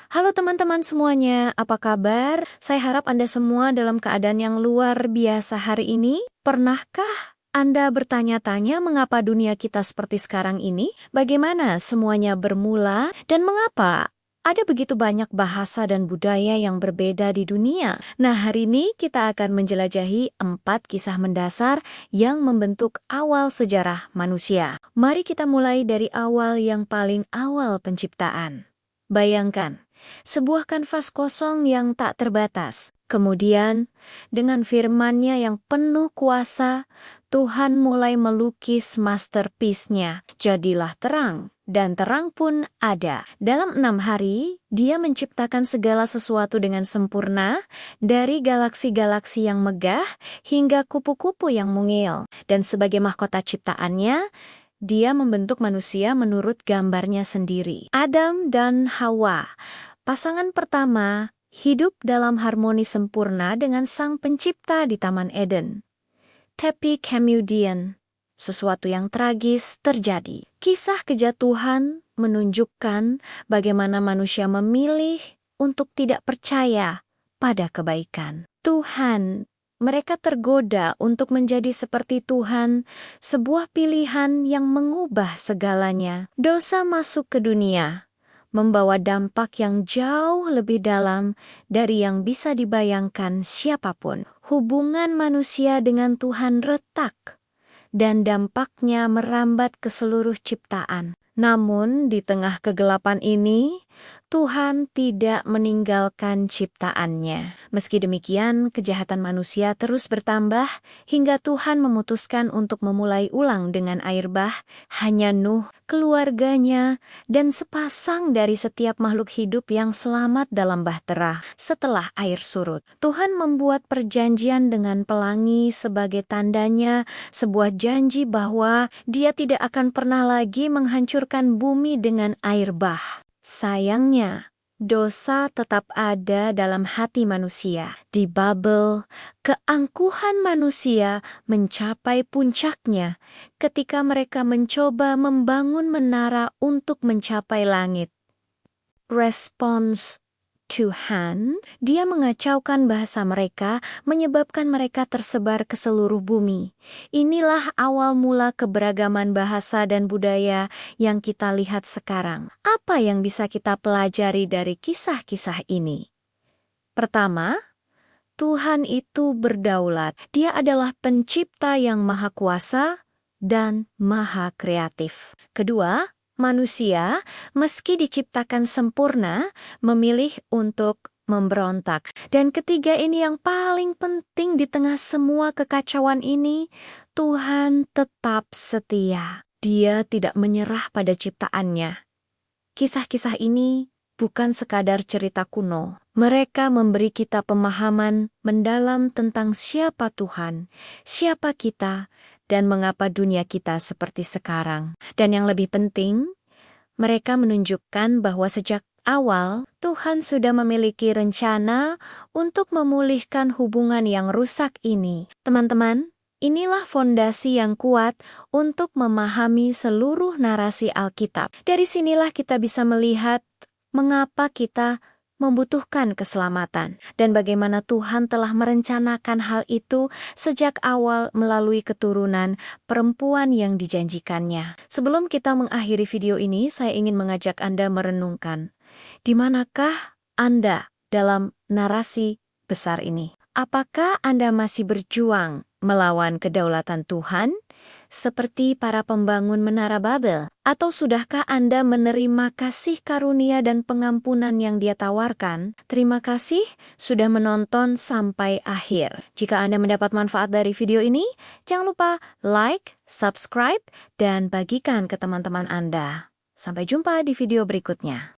Halo teman-teman semuanya, apa kabar? Saya harap Anda semua dalam keadaan yang luar biasa hari ini. Pernahkah Anda bertanya-tanya mengapa dunia kita seperti sekarang ini? Bagaimana semuanya bermula? Dan mengapa ada begitu banyak bahasa dan budaya yang berbeda di dunia? Nah, hari ini kita akan menjelajahi 4 kisah mendasar yang membentuk awal sejarah manusia. Mari kita mulai dari awal yang paling awal penciptaan. Bayangkan, sebuah kanvas kosong yang tak terbatas. Kemudian, dengan firman-Nya yang penuh kuasa, Tuhan mulai melukis masterpiece-Nya. Jadilah terang, dan terang pun ada. Dalam 6 hari, Dia menciptakan segala sesuatu dengan sempurna, dari galaksi-galaksi yang megah hingga kupu-kupu yang mungil. Dan sebagai mahkota ciptaannya, Dia membentuk manusia menurut gambarnya sendiri. Adam dan Hawa, pasangan pertama, hidup dalam harmoni sempurna dengan Sang Pencipta di Taman Eden. Tapi kemudian, sesuatu yang tragis terjadi. Kisah kejatuhan menunjukkan bagaimana manusia memilih untuk tidak percaya pada kebaikan Tuhan. Mereka tergoda untuk menjadi seperti Tuhan, sebuah pilihan yang mengubah segalanya. Dosa masuk ke dunia, membawa dampak yang jauh lebih dalam dari yang bisa dibayangkan siapapun. Hubungan manusia dengan Tuhan retak, dan dampaknya merambat ke seluruh ciptaan. Namun, di tengah kegelapan ini, Tuhan tidak meninggalkan ciptaannya. Meski demikian, kejahatan manusia terus bertambah hingga Tuhan memutuskan untuk memulai ulang dengan air bah. Hanya Nuh, keluarganya, dan sepasang dari setiap makhluk hidup yang selamat dalam bahtera. Setelah air surut, Tuhan membuat perjanjian dengan pelangi sebagai tandanya, sebuah janji bahwa Dia tidak akan pernah lagi menghancurkan bumi dengan air bah. Sayangnya, dosa tetap ada dalam hati manusia. Di Babel, keangkuhan manusia mencapai puncaknya ketika mereka mencoba membangun menara untuk mencapai langit. Respons Tuhan, Dia mengacaukan bahasa mereka, menyebabkan mereka tersebar ke seluruh bumi. Inilah awal mula keberagaman bahasa dan budaya yang kita lihat sekarang. Apa yang bisa kita pelajari dari kisah-kisah ini? Pertama, Tuhan itu berdaulat. Dia adalah pencipta yang maha kuasa dan maha kreatif. Kedua, manusia, meski diciptakan sempurna, memilih untuk memberontak. Dan ketiga, ini yang paling penting di tengah semua kekacauan ini, Tuhan tetap setia. Dia tidak menyerah pada ciptaannya. Kisah-kisah ini bukan sekadar cerita kuno. Mereka memberi kita pemahaman mendalam tentang siapa Tuhan, siapa kita, dan mengapa dunia kita seperti sekarang. Dan yang lebih penting, mereka menunjukkan bahwa sejak awal Tuhan sudah memiliki rencana untuk memulihkan hubungan yang rusak ini. Teman-teman, inilah fondasi yang kuat untuk memahami seluruh narasi Alkitab. Dari sinilah kita bisa melihat mengapa kita membutuhkan keselamatan, dan bagaimana Tuhan telah merencanakan hal itu sejak awal melalui keturunan perempuan yang dijanjikannya. Sebelum kita mengakhiri video ini, saya ingin mengajak Anda merenungkan, di manakah Anda dalam narasi besar ini? Apakah Anda masih berjuang melawan kedaulatan Tuhan, seperti para pembangun menara Babel? Atau sudahkah Anda menerima kasih karunia dan pengampunan yang Dia tawarkan? Terima kasih sudah menonton sampai akhir. Jika Anda mendapat manfaat dari video ini, jangan lupa like, subscribe, dan bagikan ke teman-teman Anda. Sampai jumpa di video berikutnya.